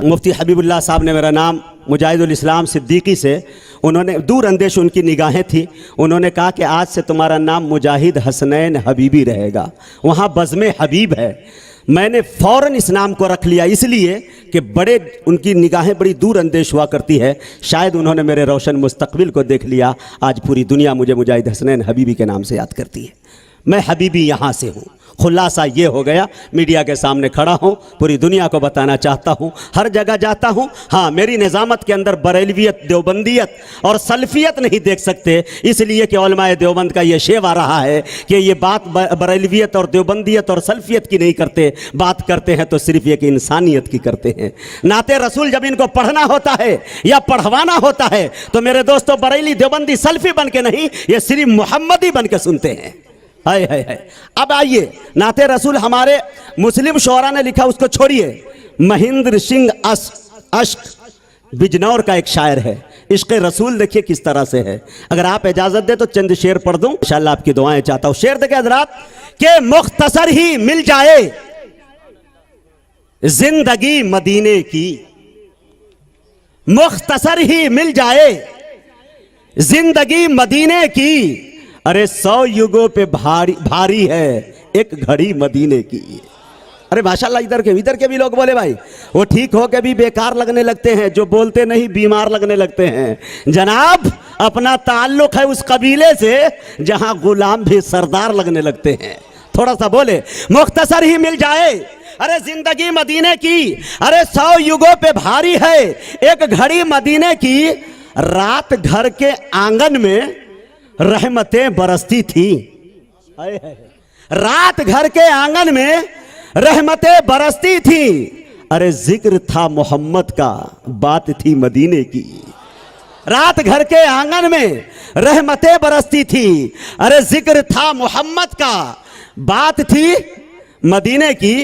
मुफ्ती हबीबुल्लाह साहब ने मेरा नाम मुजाहिदुल इस्लाम सिद्दीकी से, उन्होंने दूर अंदेश उनकी निगाहें थी, उन्होंने कहा कि आज से तुम्हारा नाम मुजाहिद हसनैन हबीबी रहेगा, वहाँ बज़्म हबीब है। मैंने फ़ौरन इस नाम को रख लिया इसलिए कि बड़े उनकी निगाहें बड़ी दूर अंदेश हुआ करती है, शायद उन्होंने मेरे रोशन मुस्तकबिल को देख लिया। आज पूरी दुनिया मुझे मुजाहिद हसनैन हबीबी के नाम से याद करती है। मैं हबीबी यहाँ से हूँ। खुलासा ये हो गया, मीडिया के सामने खड़ा हूँ, पूरी दुनिया को बताना चाहता हूँ, हर जगह जाता हूँ। हाँ, मेरी निज़ामत के अंदर बरेलवियत, देवबंदियत और सल्फियत नहीं देख सकते, इसलिए कि उलमाए देवबंद का ये शेव आ रहा है कि ये बात बरेलवियत और देवबंदियत और सल्फियत की नहीं करते, बात करते हैं तो सिर्फ एक इंसानियत की करते हैं। नाते रसूल जब इनको पढ़ना होता है या पढ़वाना होता है तो मेरे दोस्तों बरेली, देवबंदी, सल्फी बन के नहीं, ये सिर्फ मोहम्मदी बन के सुनते हैं। हाय हाय हाय। अब आइए, नाते रसूल हमारे मुस्लिम शोरा ने लिखा, उसको छोड़िए। महेंद्र सिंह अश्क बिजनौर का एक शायर है। इश्क़ रसूल देखिए किस तरह से है। अगर आप इजाजत दे तो चंद शेर पढ़ दूं, इंशाअल्लाह आपकी दुआएं चाहता हूं। शेर देखिए हजरात, के मुख्तसर ही मिल जाए जिंदगी मदीने की, मुख्तसर ही मिल जाए जिंदगी मदीने की, अरे 100 युगों पे भारी है एक घड़ी मदीने की। अरे माशाल्लाह, इधर के भी लोग बोले भाई, वो ठीक हो के भी बेकार लगने लगते हैं, जो बोलते नहीं बीमार लगने लगते हैं। जनाब, अपना ताल्लुक है उस कबीले से जहां गुलाम भी सरदार लगने लगते हैं। थोड़ा सा बोले, मुख्तसर ही मिल जाए अरे जिंदगी मदीने की, अरे 100 युगों पे भारी है एक घड़ी मदीने की, रात घर के आंगन में रहमतें बरसती थी। रात घर के आंगन में रहमतें बरसती थी, अरे जिक्र था मोहम्मद का, बात थी मदीने की। रात घर के आंगन में रहमतें बरसती थी, अरे जिक्र था मोहम्मद का, बात थी मदीने की।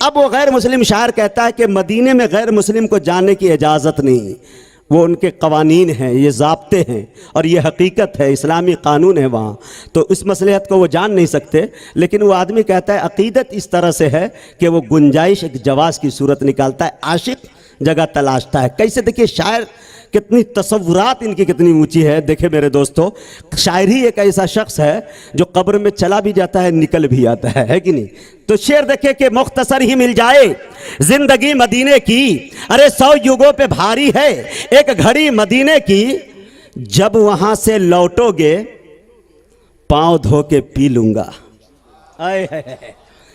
अब वो गैर मुस्लिम शायर कहता है कि मदीने में गैर मुस्लिम को जाने की इजाज़त नहीं, वो उनके कवानीन हैं, ये ज़ाब्ते हैं और ये हकीकत है, इस्लामी कानून है वहाँ, तो इस मसलहत को वो जान नहीं सकते। लेकिन वो आदमी कहता है अकीदत इस तरह से है कि वो गुंजाइश एक जवाज़ की सूरत निकालता है, आशिक जगह तलाशता है। कैसे देखिए शायर, कितनी तसव्वुरात इनकी कितनी ऊंची है। देखे मेरे दोस्तों, शायर ही एक ऐसा शख्स है जो कब्र में चला भी जाता है, निकल भी आता है कि नहीं। तो शेर देखे कि मुख्तसर ही मिल जाए जिंदगी मदीने की, अरे 100 युगों पे भारी है एक घड़ी मदीने की, जब वहां से लौटोगे पांव धो के पी लूंगा।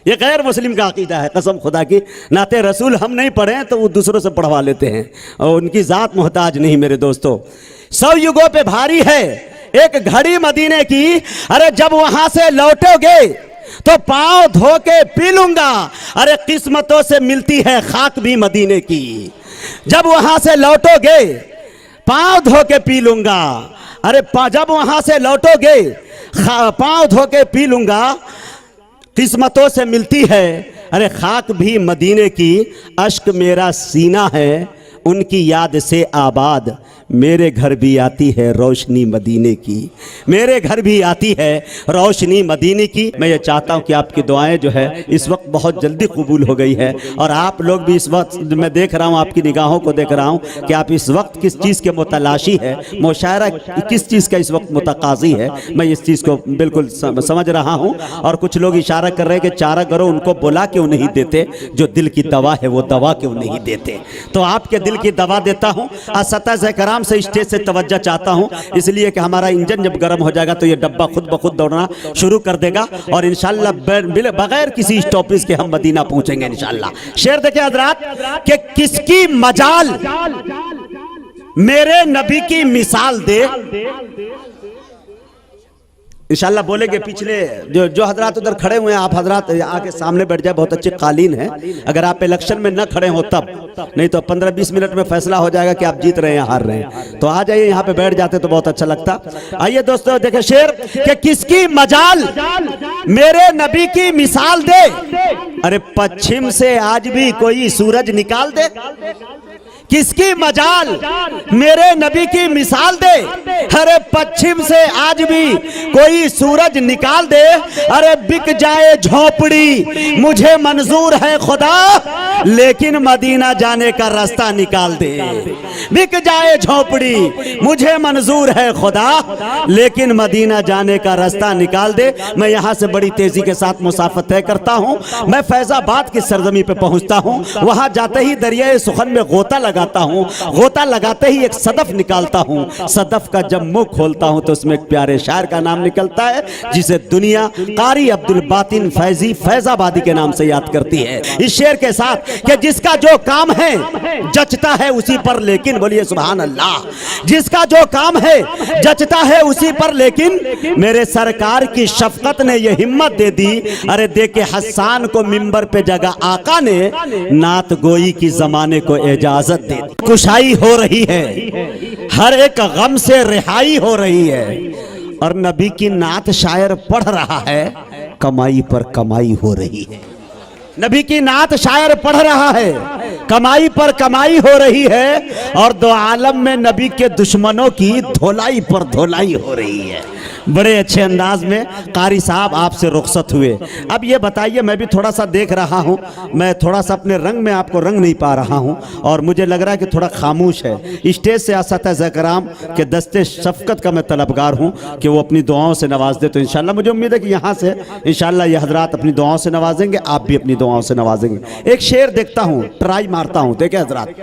ये गैर मुस्लिम का अकीदा है, कसम खुदा की। नाते रसूल हम नहीं पढ़े तो वो दूसरों से पढ़वा लेते हैं और उनकी ज़ात मोहताज नहीं। मेरे दोस्तों, 100 युगों पे भारी है एक घड़ी मदीने की, अरे जब वहां से लौटोगे तो पांव धो के पी लूंगा, अरे किस्मतों से मिलती है खाक भी मदीने की। जब वहां से लौटोगे पांव धो के पी लूंगा, अरे जब वहां से लौटोगे पांव धो के पी लूंगा, किस्मतों से मिलती है अरे खाक भी मदीने की। अश्क मेरा सीना है उनकी याद से आबाद, मेरे घर भी आती है रोशनी मदीने की, मेरे घर भी आती है रोशनी मदीने की। मैं ये चाहता हूँ कि आपकी दुआएं जो है इस वक्त बहुत जल्दी कबूल हो गई है, और आप लोग भी इस वक्त, मैं देख रहा हूँ आपकी निगाहों को देख रहा हूँ कि आप इस वक्त किस चीज़ के मुतलाशी है, मुशायरा किस चीज़ का इस वक्त मुतकाजी है। मैं इस चीज़ को बिल्कुल समझ रहा हूँ। और कुछ लोग इशारा कर रहे हैं कि चारा करो, उनको बुला क्यों नहीं देते, जो दिल की दवा है वो दवा क्यों नहीं देते। तो आपके दिल की दवा देता हूँ। सतह से कराम से स्टेज से तवज्जो चाहता हूँ, इसलिए कि हमारा इंजन जब गर्म हो जाएगा तो ये डब्बा खुद ब खुद दौड़ना शुरू कर देगा और इंशाल्लाह बगैर किसी स्टॉपेज के हम मदीना पहुंचेंगे इंशाल्लाह। शेर देखिए हजरात, कि किसकी मजाल मेरे नबी की मिसाल दे। इंशाल्लाह बोलेंगे। पिछले जो हजरात उधर खड़े हुए हैं, आप हजरात आके सामने बैठ जाए, बहुत अच्छे कालीन है। अगर आप इलेक्शन में न खड़े हो तब, नहीं तो 15-20 मिनट में फैसला हो जाएगा कि आप जीत रहे हैं या हार रहे हैं। तो आ जाइए, यहाँ पे बैठ जाते तो बहुत अच्छा लगता। आइए दोस्तों, देखे शेर कि किसकी मजाल मेरे नबी की मिसाल दे, अरे पश्चिम से आज भी कोई सूरज निकाल दे। किसकी मजाल मेरे नबी की मिसाल दे। अरे पश्चिम से आज भी कोई सूरज निकाल दे, अरे बिक जाए झोपड़ी मुझे मंजूर है खुदा, लेकिन मदीना जाने का रास्ता निकाल दे। बिक जाए झोपड़ी मुझे मंजूर है खुदा, लेकिन मदीना जाने का रास्ता निकाल दे। मैं यहाँ से बड़ी तेजी के साथ मुसाफर तय करता हूँ। मैं फैजाबाद की सरजमी पे पहुँचता हूँ। वहाँ जाते ही दरियाए सुखन में गोता लगाता हूँ। गोता लगाते ही एक सदफ निकालता हूँ। सदफ का जब मुंह खोलता हूँ तो उसमें एक प्यारे शायर का नाम निकलता है, जिसे दुनिया कारी अब्दुल बातिन फैजी फैजाबादी के नाम से याद करती है। इस शेर के साथ कि जिसका जो काम है जचता है उसी पर, लेकिन बोलिए सुभान अल्लाह, जिसका जो काम है जचता है उसी पर, लेकिन मेरे सरकार की शफकत ने यह हिम्मत दे दी। अरे देखे हसन को मिंबर पे जगह आका ने, नात गोई की जमाने को इजाजत दे दी। कुशाई हो रही है, हर एक गम से रिहाई हो रही है, और नबी की नात शायर पढ़ रहा है, कमाई पर कमाई हो रही है। नबी की नात शायर पढ़ रहा है, कमाई पर कमाई हो रही है, और दो आलम में नबी के दुश्मनों की धोलाई पर धोलाई हो रही है। बड़े अच्छे अंदाज में कारी साहब आपसे रुखसत हुए। अब ये बताइए, मैं भी थोड़ा सा देख रहा हूँ, मैं थोड़ा सा अपने रंग में आपको रंग नहीं पा रहा हूँ, और मुझे लग रहा है कि थोड़ा खामोश है। स्टेज से असातिज़ा कराम के दस्ते शफकत का मैं तलबगार हूँ कि वो अपनी दुआओं से नवाज दे। तो इंशाल्लाह मुझे उम्मीद है कि यहाँ से इंशाल्लाह ये हजरात अपनी दुआओं से नवाजेंगे, आप भी अपनी दुआओं से नवाजेंगे। एक शेर देखता हूँ, ट्राई मारता हूँ, देखे हजरात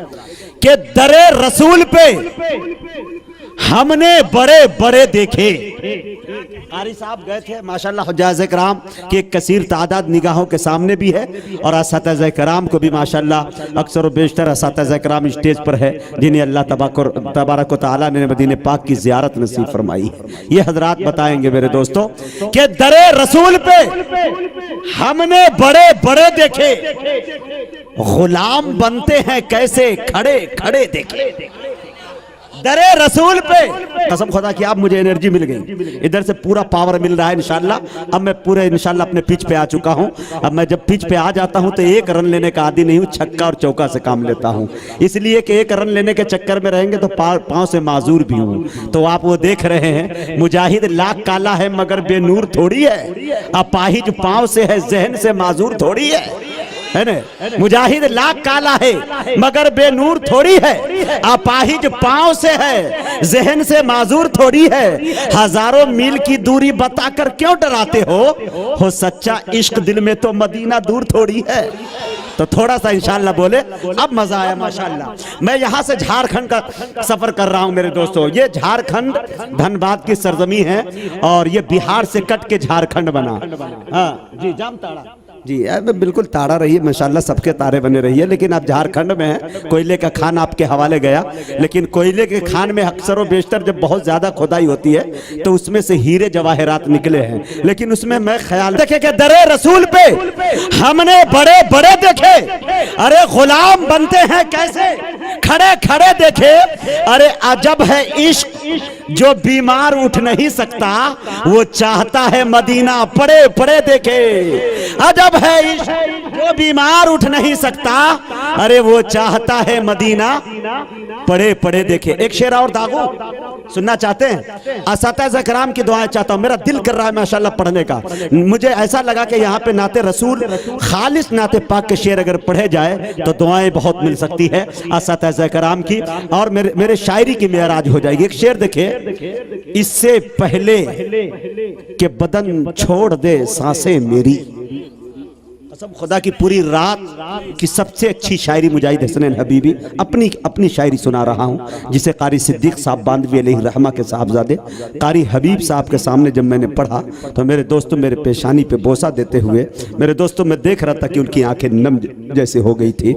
के दरे रसूल पे हमने बड़े बड़े देखे। कारी साहब गए थे माशाल्लाह हुज्जाज कराम की एक कसीर तादाद निगाहों के सामने भी है, और असातिज़ा कराम को भी माशाल्लाह अक्सर व बेशतर असातिज़ा कराम स्टेज पर है, जिन्हें अल्लाह तबारक व तआला ने मदीने पाक की ज़ियारत नसीब फरमाई है। ये हजरात बताएंगे मेरे दोस्तों कि दरे रसूल पे हमने बड़े बड़े देखे, गुलाम बनते हैं कैसे खड़े खड़े देखे। दरे रसूल पे कसम खुदा की आप मुझे एनर्जी मिल गई, इधर से पूरा पावर मिल रहा है इंशाल्लाह। अब मैं पूरे इंशाल्लाह अपने पिच पे आ चुका हूं। अब मैं जब पिच पे आ जाता हूं तो एक रन लेने का आदी नहीं हूं, छक्का और चौका से काम लेता हूं, इसलिए कि एक रन लेने के चक्कर में रहेंगे तो पांव से माजूर भी हूं। तो आप वो देख रहे हैं, मुजाहिद लाख काला है मगर बेनूर थोड़ी है, अपाहिज पांव से है जहन से माजूर थोड़ी है ना। मुजाहिद लाख काला है मगर बेनूर थोड़ी है, अपाहिज पांव से है जहन से माजूर थोड़ी है। हजारों मील की दूरी बताकर क्यों डराते हो सच्चा इश्क दिल में तो मदीना दूर थोड़ी है। तो थोड़ा सा इंशाल्लाह बोले, अब मजा आया माशाल्लाह। मैं यहाँ से झारखंड का सफर कर रहा हूँ मेरे दोस्तों। ये झारखंड धनबाद की सरजमी है, और ये बिहार से कट के झारखंड बना। हाँ जी, जामताड़ा जी, बिल्कुल ताड़ा रही है माशाल्लाह, सबके तारे बने रही है। लेकिन आप झारखंड में हैं, कोयले का खान आपके हवाले गया, लेकिन कोयले के खान में अक्सर व बेशतर जब बहुत ज्यादा खुदाई होती है तो उसमें से हीरे जवाहरात निकले हैं, लेकिन उसमें मैं ख्याल देखे कि दरे रसूल पे हमने बड़े बड़े देखे, अरे गुलाम बनते हैं कैसे खड़े खड़े देखे। अरे अजब है इश्क जो बीमार उठ नहीं सकता, वो चाहता है मदीना पड़े पड़े देखे। अजब है इश्क जो बीमार उठ नहीं सकता, अरे वो चाहता है मदीना पड़े पड़े देखे। एक शेर और दागो सुनना चाहते हैं? असातिज़ा कराम की दुआएं चाहता हूं, मेरा दिल कर रहा है माशाल्लाह पढ़ने का। मुझे ऐसा लगा कि यहाँ पे नाते रसूल खालिस नाते पाक के शेर अगर पढ़े जाए तो दुआएं बहुत मिल सकती है असातिज़ा कराम की, और मेरे शायरी की मेराज हो जाएगी। एक शेर देखे, इससे पहले कि बदन छोड़ दे सांसें मेरी, कसम खुदा की पूरी रात की सबसे अच्छी शायरी मुजाहिद हसनैन हबीबी अपनी शायरी सुना रहा हूँ, जिसे कारी सिद्दीक साहब बांधवी अलैहि रहमा के साहबजादे कारी हबीब साहब के सामने जब मैंने पढ़ा तो मेरे दोस्तों मेरे पेशानी पे बोसा देते हुए, मेरे दोस्तों मैं देख रहा था कि उनकी आंखें नम जैसे हो गई थी,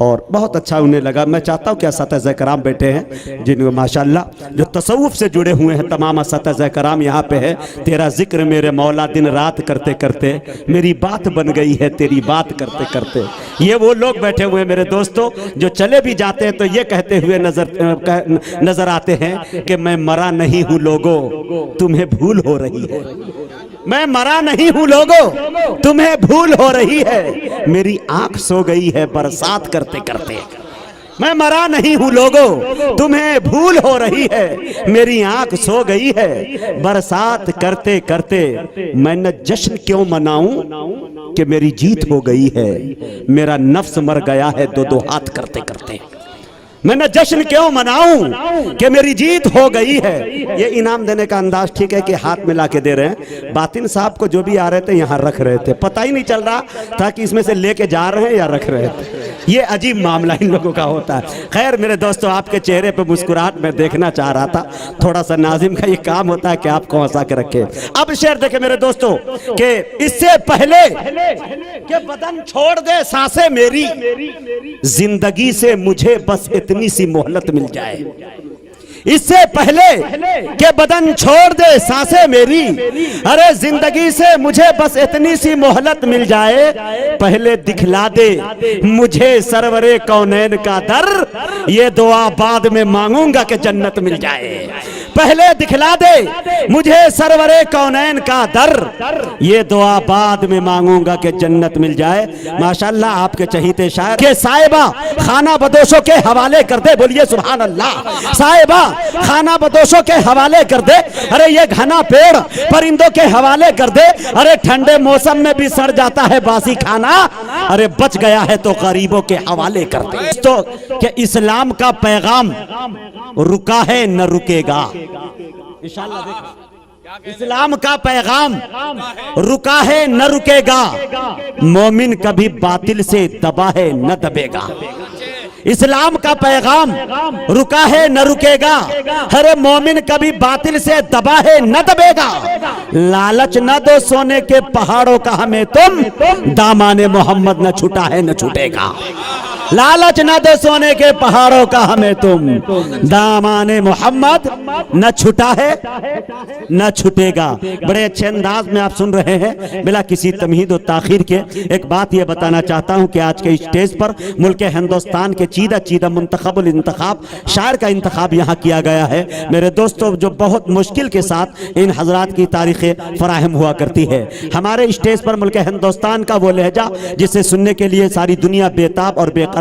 और बहुत अच्छा उन्हें लगा। मैं चाहता हूँ कि असातिज़ा कराम बैठे हैं जिन माशाल्लाह जो तसव्वुफ से जुड़े हुए हैं, तमाम असातिज़ा कराम यहाँ पे है। तेरा जिक्र मेरे मौला दिन रात करते करते मेरी बात बन गई है तेरी बात करते करते। ये वो लोग बैठे हुए मेरे दोस्तों जो चले भी जाते हैं तो ये कहते हुए नजर आते हैं कि मैं मरा नहीं हूं लोगों तुम्हें भूल हो रही है, मैं मरा नहीं हूं लोगों तुम्हें भूल हो रही है, मेरी आंख सो गई है बरसात करते करते। मैं मरा नहीं हूं लोगों, तुम्हें भूल हो रही है, मेरी आंख सो गई है। बरसात करते करते मैं न जश्न क्यों मनाऊं कि मेरी जीत हो गई है। मेरा नफ्स मर गया है दो दो हाथ करते करते। मैं न जश्न क्यों मनाऊं कि मेरी जीत हो गई है। ये इनाम देने का अंदाज ठीक है कि हाथ मिला के दे रहे हैं। बातिन साहब को जो भी आ रहे थे यहाँ रख रहे थे, पता ही नहीं चल रहा था कि इसमें से लेके जा रहे हैं या रख रहे थे। ये अजीब मामला इन लोगों का होता है। खैर मेरे दोस्तों, आपके चेहरे पे मुस्कुराहट मैं देखना चाह रहा था। थोड़ा सा नाजिम का ये काम होता है कि आपको हंसा के रखे। अब शेर देखे मेरे दोस्तों कि इससे पहले कि बदन छोड़ दे सांसें मेरी, जिंदगी से मुझे बस इतनी सी मोहलत मिल जाए। इससे पहले कि बदन छोड़ दे सांसें मेरी, अरे जिंदगी से मुझे बस इतनी सी मोहलत मिल जाए। पहले दिखला दे मुझे सरवरे कौनैन का दर, ये दुआ बाद में मांगूंगा कि जन्नत मिल जाए। पहले दिखला दे मुझे सरवरे कौनैन का दर, ये दुआ बाद में मांगूंगा कि जन्नत मिल जाए। माशाल्लाह आपके चहीते शायर के साहिबा खाना बदोशों के हवाले कर दे, बोलिए सुभान अल्लाह। साहिबा खाना बदोशों के हवाले कर दे, अरे ये घना पेड़ परिंदों के हवाले कर दे। अरे ठंडे मौसम में भी सड़ जाता है बासी खाना, अरे बच गया है तो गरीबों के हवाले कर दे। तो कि इस्लाम का पैगाम रुका है न रुकेगा। इंशाअल्लाह देखो, इस्लाम का पैगाम रुका है न रुकेगा। मोमिन कभी बातिल से दबा है न दबेगा। इस्लाम का पैगाम रुका है न रुकेगा। अरे मोमिन कभी बातिल से दबा है न दबेगा। लालच न दो सोने के पहाड़ों का हमें तुम, दामाने मोहम्मद न छूटा है न छूटेगा। लालच न दो सोने के पहाड़ों का हमें तुम, दामाने मोहम्मद न छूटा है न छूटेगा। बड़े अच्छे अंदाज में आप सुन रहे हैं बिला किसी तमहीद और ताखीर के। एक बात यह बताना चाहता हूं कि आज के स्टेज पर मुल्क हिंदुस्तान के चीदा चीदा मुंतखबुल इंतखाब शायर का इंतखाब यहाँ किया गया है। मेरे दोस्तों, जो बहुत मुश्किल के साथ इन हजरात की तारीखें फराहम हुआ करती है। हमारे स्टेज पर मुल्क हिंदुस्तान का वो लहजा जिसे सुनने के लिए सारी दुनिया बेताब और बेकरार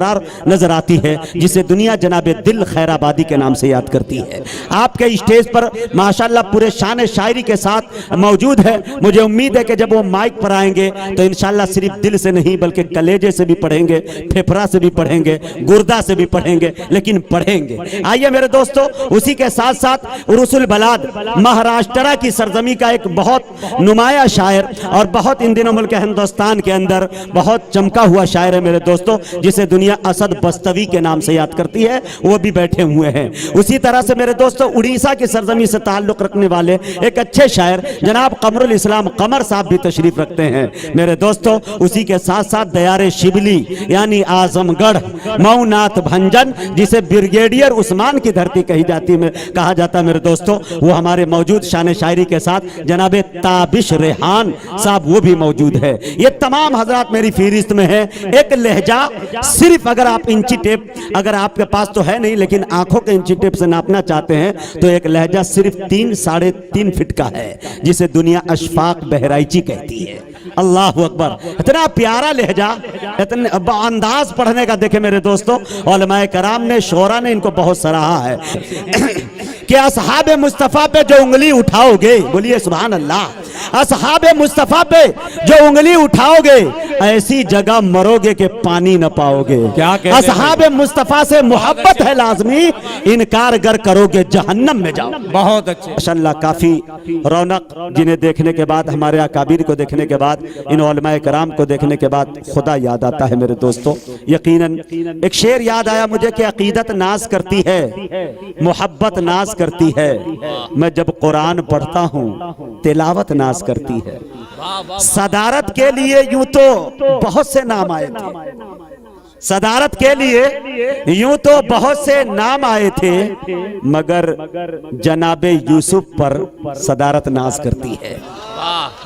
नजर आती है, जिसे दुनिया जनाबे दिल खैराबादी के नाम से याद करती है। आपके स्टेज पर माशाल्लाह पूरे शान शायरी के साथ मौजूद है। मुझे उम्मीद है कि जब वो माइक पर आएंगे तो इंशाल्लाह सिर्फ दिल से नहीं बल्कि कलेजे से भी पढ़ेंगे, फेफड़ा से भी पढ़ेंगे, गुर्दा से भी पढ़ेंगे, लेकिन पढ़ेंगे। आइए मेरे दोस्तों, उसी के साथ साथ उरुसुल बलाद महाराष्ट्र की सरजमी का एक बहुत नुमाया शायर और बहुत इन दिनों मुल्क हिंदुस्तान के अंदर बहुत चमका हुआ शायर है मेरे दोस्तों, जिसे दुनिया असद बस्तवी के नाम से याद करती है, वो भी बैठे हुए हैं। उसी तरह से मेरे दोस्तों उड़ीसा की सरजमी से ताल्लुक रखने वाले एक अच्छे शायर जनाब कमरुल इस्लाम कमर साहब भी तशरीफ रखते हैं मेरे दोस्तों। उसी के साथ साथ दयारे शिबली यानी आजमगढ़ मऊनाथ भंजन, जिसे ब्रिगेडियर उस्मान की धरती कही जाती है, कहा जाता है मेरे दोस्तों, वो हमारे मौजूद शान शायरी के साथ जनाबे ताबिश रेहान साहब वो भी मौजूद है। ये तमाम हजरात मेरी फहरिस्त में है। एक लहजा सिर्फ अगर आप इंची टेप अगर आपके पास तो है नहीं, लेकिन आंखों के इंची टेप से नापना चाहते हैं तो एक लहजा सिर्फ 3-3.5 फीट का है, जिसे दुनिया अशफाक बहराइची कहती है। अल्लाह अकबर, इतना प्यारा लहजा, इतने अंदाज पढ़ने का देखे मेरे दोस्तों, उलमाए कराम ने शोरा ने इनको बहुत सराहा है कि असहाबे मुस्तफा पे जो उंगली उठाओगे, बोलिए सुभान अल्लाह, असहाबे मुस्तफा पे जो उंगली उठाओगे ऐसी जगह मरोगे कि पानी न पाओगे। क्या असहाबे मुस्तफा से मोहब्बत है लाजमी, इनकार अगर करोगे जहन्नम में जाओ। बहुत अच्छे माशाअल्लाह, काफी रौनक, जिन्हें देखने के बाद, हमारे अकाबिर को देखने के बाद, इन उलमाए कराम को देखने के बाद खुदा याद आता है मेरे दोस्तों। यकीनन एक शेर याद आया मुझे कि अकीदत नाज करती है, मोहब्बत नाज करती है, मैं जब कुरान पढ़ता हूँ तिलावत नाज करती है। सदारत के लिए यूं तो बहुत से नाम आए थे, सदारत के लिए यूं तो बहुत से नाम आए थे, मगर जनाबे यूसुफ पर सदारत नाज करती है,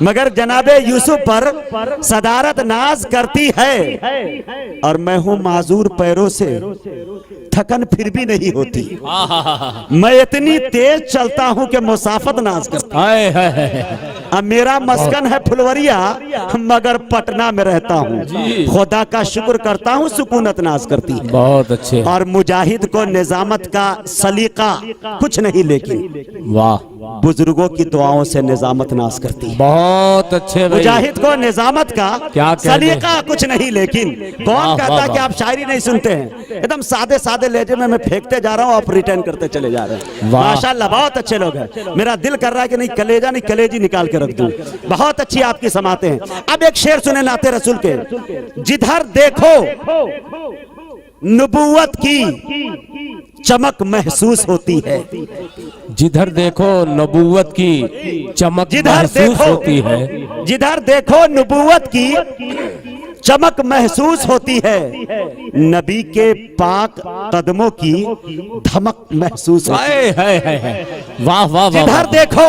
मगर जनाबे यूसुफ पर सदारत नाज करती है। और मैं हूं माजूर पैरों से, थकन फिर भी नहीं होती, मैं इतनी तेज चलता हूं कि मुसाफत नाज करती है। अब मेरा मस्कन है फुलवरिया मगर पटना में रहता हूँ। खुदा का शुक्र करता हूँ सुकूनत नाज करती है। बहुत अच्छे। और मुजाहिद को निजामत का सलीका कुछ नहीं, लेकिन वाह, बुजुर्गों की दुआओं से निजामत नाज करती है। बहुत अच्छे भाई। मुजाहिद को निजामत का क्या सलीका कुछ नहीं, लेकिन कौन कहता कि आप शायरी नहीं सुनते हैं? एकदम सादे सादे लहजे में मैं फेंकते जा रहा हूँ, आप रिटर्न करते चले जा रहे हैं। माशाल्लाह बहुत अच्छे लोग हैं। मेरा दिल कर रहा है कि नहीं कलेजा नहीं कलेजी निकाल के रख दूं। बहुत अच्छी आपकी समाते हैं। अब एक शेर सुने नाते रसूल के, जिधर देखो नबूवत की चमक महसूस होती है। जिधर देखो नबूवत की चमक महसूस होती है। जिधर देखो नबूवत की चमक महसूस होती है, नबी के पाक कदमों की धमक महसूस होती है। वाह वाह। जिधर देखो,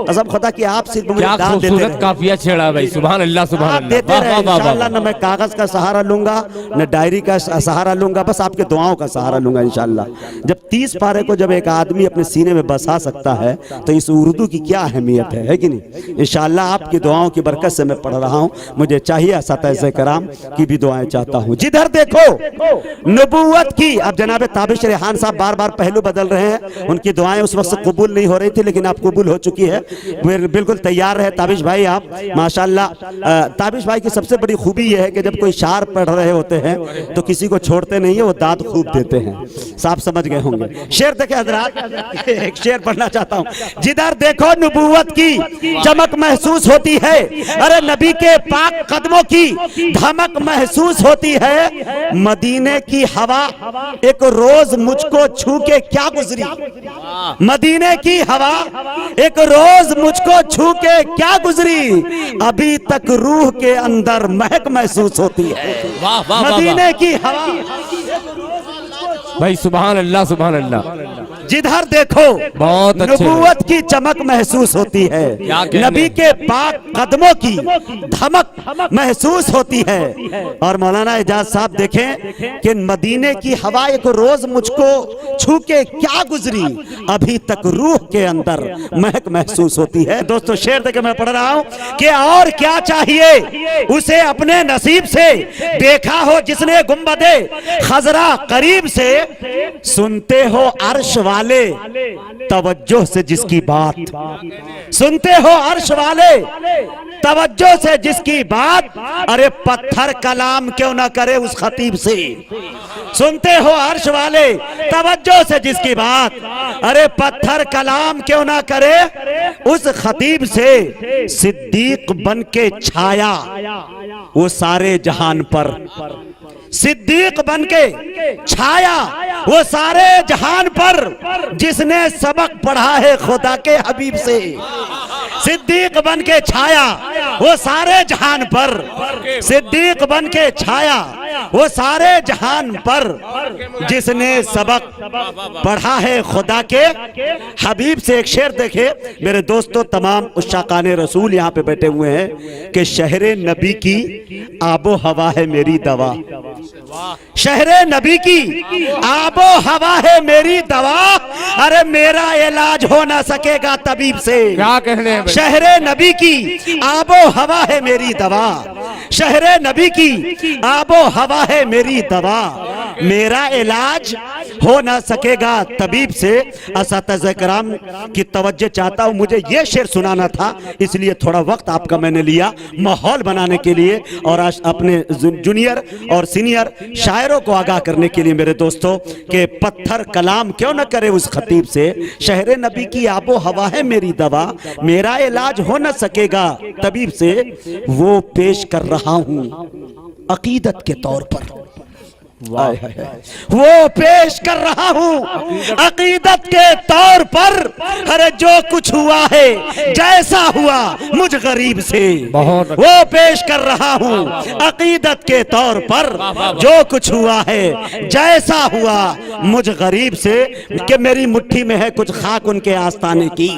कसम खुदा की आप सिर्फ मुझे क्या दाद देते खूबसूरत रहे। काफिया छेड़ा भाई, सुभान अल्लाह सुभान अल्लाह। देते रहे इंशाअल्लाह। न मैं कागज का सहारा लूंगा न डायरी का सहारा लूंगा, बस आपके दुआओं का सहारा लूंगा इंशाअल्लाह। जब 30 पारे को जब एक आदमी अपने सीने में बसा सकता है तो इस उर्दू की क्या अहमियत है कि नहीं? इंशाअल्लाह आपकी दुआओं की बरकत से मैं पढ़ रहा हूँ। मुझे चाहिए असातिज़े कराम की भी दुआएं चाहता हूँ। जिधर देखो नबूवत की, अब जनाब ताबिश रेहान साहब बार बार पहलू बदल रहे हैं, उनकी दुआएं उस वक्त कबूल नहीं हो रही थी, लेकिन आप कबूल हो चुकी है। बिल्कुल तैयार है ताबिश भाई आप, माशाल्लाह। ताबिश भाई की सबसे बड़ी खूबी यह है कि जब कोई शार पढ़ रहे होते हैं तो किसी को छोड़ते नहीं है, वो दाद खूब देते हैं। साफ समझ गए होंगे। शेर देखे हजरात, एक शेर पढ़ना चाहता हूँ। जिधर देखो नबूवत की चमक महसूस होती है, अरे नबी के पाक कदमों की धमक महसूस होती है। मदीने की हवा एक रोज मुझको छू के क्या गुजरी, मदीने की हवा एक रोज मुझको छू के क्या गुजरी, अभी तक रूह के अंदर महक महसूस होती है। मदीने की हवा भाई, सुभान अल्लाह सुभान अल्लाह। जिधर देखो बहुत नबूवत की चमक महसूस होती है, नबी के पाक कदमों की धमक महसूस होती है। और मौलाना एजाज साहब देखें कि मदीने की हवा एक रोज मुझको छू के क्या गुजरी, अभी तक रूह के अंदर महक महसूस होती है। दोस्तों शेर देके मैं पढ़ रहा हूं कि और क्या चाहिए उसे अपने नसीब से, देखा हो जिसने गुंबदे खजरा करीब से, सुनते हो अर्श वाले तवज्जो से जिसकी बात, सुनते हो अर्श वाले तवज्जो से जिसकी बात, अरे पत्थर कलाम क्यों ना करे उस खतीब से। सुनते हो अर्श वाले तवज्जो से जिसकी बात, अरे पत्थर कलाम क्यों ना करे उस खतीब से। सिद्दीक बन के छाया वो सारे जहान पर, सिद्दीक बन के छाया वो सारे जहान पर, जिसने सबक पढ़ा है खुदा के हबीब से। सिद्दीक बन के छाया वो सारे जहान पर, सिद्दीक बन के छाया वो सारे जहान पर, जिसने सबक पढ़ा है खुदा के हबीब से। एक शेर देखे मेरे दोस्तों, तमाम उश्शाकाने रसूल यहाँ पे बैठे हुए हैं कि शहरे नबी की आबो हवा है मेरी दवा, शहरे नबी की आबो हवा है मेरी दवा, अरे मेरा इलाज हो ना सकेगा तबीब से। क्या कहने हैं? शहरे नबी की आबो हवा है मेरी दवा, शहरे नबी की आबो हवा है मेरी दवा, मेरा इलाज हो ना सकेगा तबीब से। असातिज़े कराम की तवज्जो चाहता हूं, मुझे यह शेर सुनाना था, इसलिए थोड़ा वक्त आपका मैंने लिया माहौल बनाने के लिए और आज अपने जूनियर और सीनियर शायरों को आगाह करने के लिए मेरे दोस्तों के पत्थर कलाम क्यों न करे उस खतीब से। शहरे नबी की आबो हवा है मेरी दवा, मेरा इलाज हो न सकेगा तबीब से, वो पेश कर रहा हूं अकीदत के तौर पर, वो पेश कर रहा हूं अकीदत के तौर पर, अरे जो कुछ हुआ है जैसा हुआ मुझ गरीब से, वो पेश कर रहा हूं अकीदत के तौर पर, जो कुछ हुआ है जैसा हुआ मुझ गरीब से, कि मेरी मुट्ठी में है कुछ खाक उनके आस्ताने की।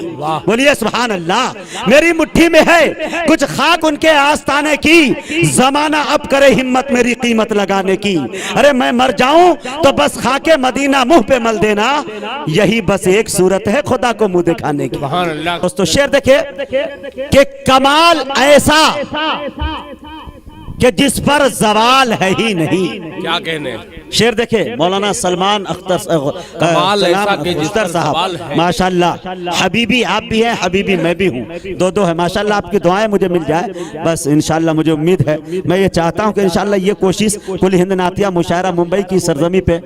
बोलिए सुभान अल्लाह। मेरी मुट्ठी में है कुछ खाक उनके आस्ताने की, जमाना अब करे हिम्मत मेरी कीमत लगाने की। अरे अरे मैं मर जाऊं तो बस खाके मदीना मुंह पे मल देना, यही बस एक सूरत है खुदा को मुंह दिखाने की। सुभान अल्लाह। दोस्तों शेर देखे कि कमाल ऐसा कि जिस पर जवाल है ही नहीं। क्या कहने, शेर देखे मौलाना सलमान अख्तर कमाल ऐसा कि जिस पर साहब, सवाल है। माशाल्लाह हबीबी आप भी हैं, हबीबी मैं भी हूँ, दो है माशाल्लाह। आपकी दुआएं मुझे मिल जाए बस इंशाल्लाह। मुझे उम्मीद है, मैं ये चाहता हूँ कि इंशाल्लाह ये कोशिश कुल हिंद नातिया मुशायरा मुंबई की सरजमी पे।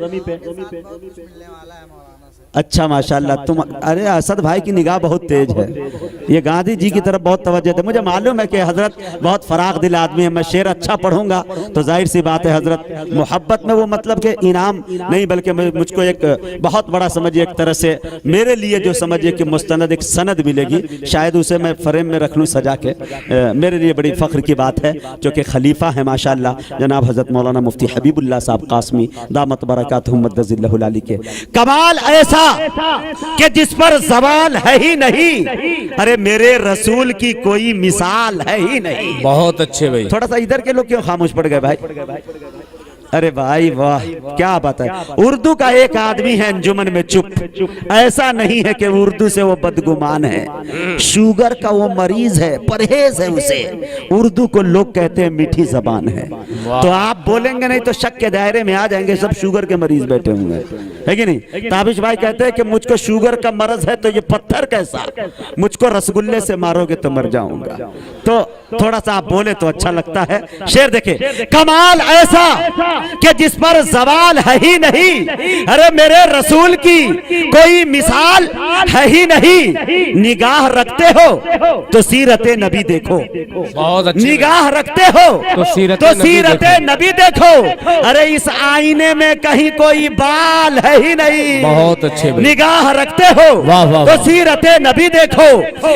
अच्छा माशाल्लाह तुम, अरे असद भाई की निगाह बहुत तेज है, ये गांधी जी की तरफ बहुत तवज्जो है। मुझे मालूम है कि हजरत बहुत फराग दिल आदमी है, मैं शेर अच्छा पढ़ूंगा तो जाहिर सी बात है हजरत मोहब्बत में वो मतलब कि इनाम नहीं, बल्कि मुझको एक बहुत बड़ा समझिए, एक तरह से मेरे लिए जो समझिए कि मुस्तनद एक सनद मिलेगी, शायद उसे मैं फ्रेम में रख लूँ सजा के। मेरे लिए बड़ी फ़ख्र की बात है जो कि खलीफा है माशाल्लाह जनाब हजरत मौलाना मुफ्ती हबीबुल्लाह साहब कासमी दामत बरकातहुम मद्दजिल्लहुल आली के। कमाल ऐसा कि जिस पर सवाल है ही नहीं, अरे मेरे रसूल की कोई मिसाल है ही नहीं। बहुत अच्छे भाई। थोड़ा सा इधर के लोग क्यों खामोश पड़ गए भाई? अरे भाई वाह क्या बात है। उर्दू का एक आदमी है अंजुमन में चुप, ऐसा नहीं है कि उर्दू से वो बदगुमान है, शुगर का वो मरीज है, परहेज है उसे। उर्दू को लोग कहते हैं मीठी जबान है, तो आप बोलेंगे नहीं तो शक के दायरे में आ जाएंगे, सब शुगर के मरीज बैठे हुए है कि नहीं। ताबिश भाई कहते हैं कि मुझको शुगर का मरज है तो ये पत्थर कैसा, मुझको रसगुल्ले से मारोगे तो मर जाऊंगा। तो थोड़ा सा आप बोले तो अच्छा लगता है। शेर देखे, कमाल ऐसा कि जिस पर सवाल है ही नहीं, अरे मेरे रसूल की कोई मिसाल है ही नहीं। निगाह रखते हो तो सीरते नबी देखो, बहुत अच्छे। निगाह रखते हो तो सीरते नबी देखो। अरे इस आईने में कहीं कोई बाल है ही नहीं। बहुत अच्छे भाई। निगाह रखते हो वाह, वाह, तो वाह। सीरते नबी देखो,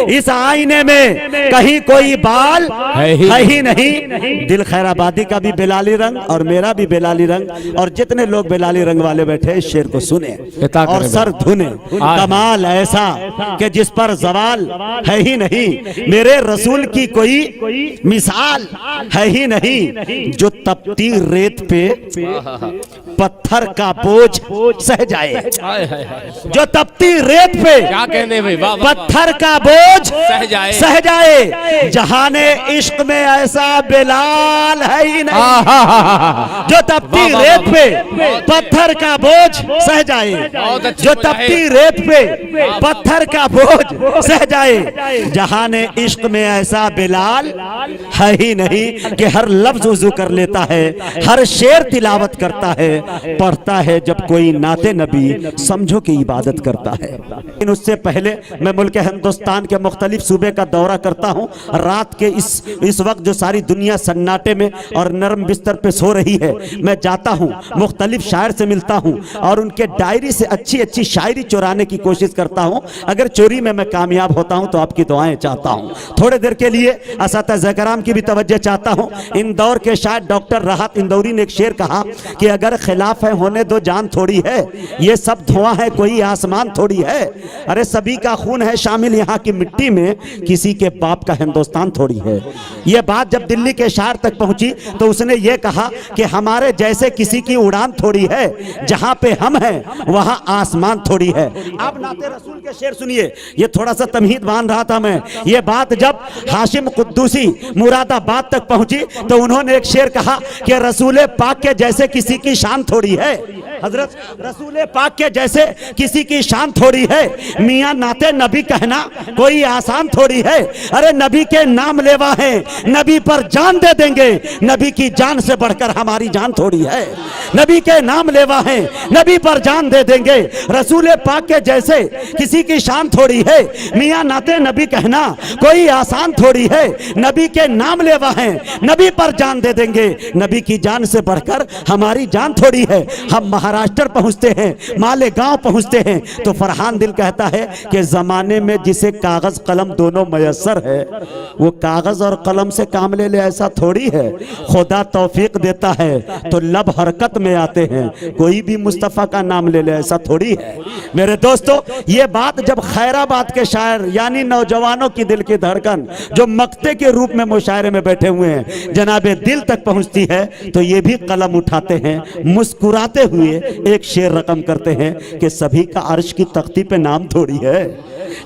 इस आईने में कहीं कोई बाल है ही नहीं। दिल खैराबादी का भी बेलाली रंग और मेरा भी बेलाली रंग, और जितने लोग बेलाली रंग वाले बैठे इस शेर को सुने और सर धुने। कमाल ऐसा कि जिस पर सवाल है ही नहीं, मेरे रसूल की कोई मिसाल है ही नहीं। जो तपती रेत पे पत्थर का बोझ सह जाए, जो तपती रेत पे क्या कहने भाई, वाह वाह। पत्थर का बोझ सह जाए। जहाने इश्क में ऐसा बेलाल है ही नहीं। जो तपती रेत पे पत्थर का बोझ सह जाए, जो तपती रेत पे पत्थर का बोझ सह जाए। जहाने इश्क में ऐसा बेलाल है ही नहीं कि हर लफ्ज वुजू कर लेता है, हर शेर तिलावत करता है, पढ़ता है जब कोई नाते नबी समझो कि इबादत करता है। लेकिन उससे पहले मैं मुल्क हिंदुस्तान के मुख्तलिफ सूबे का दौरा करता हूँ। रात के इस वक्त जो सारी दुनिया सन्नाटे में और नरम बिस्तर पे सो रही है, मैं जाता हूँ मुख्तलिफ शायर से मिलता हूँ और उनके डायरी से अच्छी अच्छी शायरी चुराने की कोशिश करता हूँ। अगर चोरी में मैं कामयाब होता हूँ तो आपकी दुआएं चाहता हूँ। थोड़े देर के लिए असातिज़ा कराम की भी तवज्जो चाहता हूँ। इंदौर के शायर डॉक्टर राहत इंदौरी ने एक शेर कहा कि अगर खिलाफ है होने दो जान थोड़ी है, ये सब धुआं है कोई आसमान थोड़ी है। अरे सभी का खून है शामिल यहाँ की मिट्टी में, किसी के बाप का हिंदुस्तान थोड़ी है। ये बात जब दिल्ली के शायर तक पहुंची तो उसने ये कहा कि हमारे जैसे किसी की उड़ान थोड़ी है, जहां पे हम हैं वहां आसमान थोड़ी है। आप नाते रसूल के शेर सुनिए, ये थोड़ा सा तमहीद बांध रहा था मैं। ये बात जब हाशिम कुद्दूसी मुरादाबाद तक पहुंची तो उन्होंने एक शेर कहा कि रसूल पाक के जैसे किसी की शान थोड़ी है। हजरत रसूल पाक के जैसे किसी की शान थोड़ी है। मियां नाते नबी कहना कोई आसान थोड़ी है। अरे नबी के नाम लेवा है, नबी पर जान दे देंगे, नबी की जान से बढ़कर हमारी जान थोड़ी है। नबी के नाम लेवा है, नबी पर जान दे देंगे, रसूल पाक के जैसे किसी की शान थोड़ी है। मियां नाते नबी कहना कोई आसान थोड़ी है। नबी के नाम लेवा है, नबी पर जान दे देंगे, नबी की जान से बढ़कर हमारी जान थोड़ी है। हम महाराष्ट्र पहुंचते हैं, मालेगांव पहुंचते हैं, तो फरहान दिल कहता है कि जमाने में जिसे कागज कलम दोनों मयसर है, वो कागज और कलम से काम ले ले ऐसा थोड़ी है। खुदा तौफीक देता है तो लब हरकत में आते हैं, कोई भी मुस्तफ़ा का नाम ले ले ऐसा थोड़ी है। मेरे दोस्तों, ये बात जब खैराबाद के शायर यानी नौजवानों की दिल की धड़कन जो मक्ते के रूप में मुशायरे में बैठे हुए हैं जनाबे दिल तक पहुंचती है, तो ये भी कलम उठाते हैं, मुस्कुराते हुए एक शेर रकम करते हैं कि सभी का अर्श की तख्ती पे नाम थोड़ी है,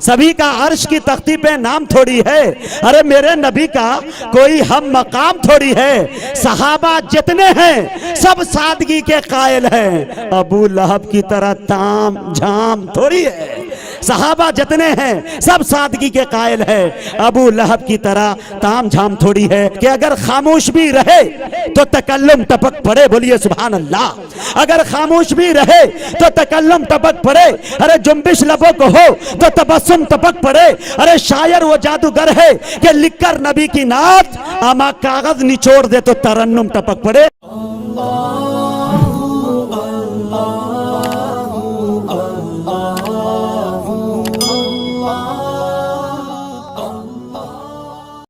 सभी का अर्श की तख्ती पे नाम थोड़ी है। अरे मेरे नबी का कोई हम मकाम थोड़ी है। सहाबा जितने हैं सब सादगी के कायल हैं, अबू लहब की तरह ताम झाम थोड़ी है। सहाबा जितने हैं सब सादगी के कायल है, अबू लहब की तरह ताम झाम थोड़ी है कि अगर खामोश भी रहे तो तकल्लुम टपक पड़े। बोलिए सुभान अल्लाह। अगर खामोश भी रहे तो तकल्लुम टपक पड़े। अरे जुम्बिश लबों को हो तो तबस्सुम टपक पड़े। अरे शायर वो जादूगर है कि लिखकर नबी की नात आमा कागज निचोड़ दे तो तरन्नुम टपक पड़े।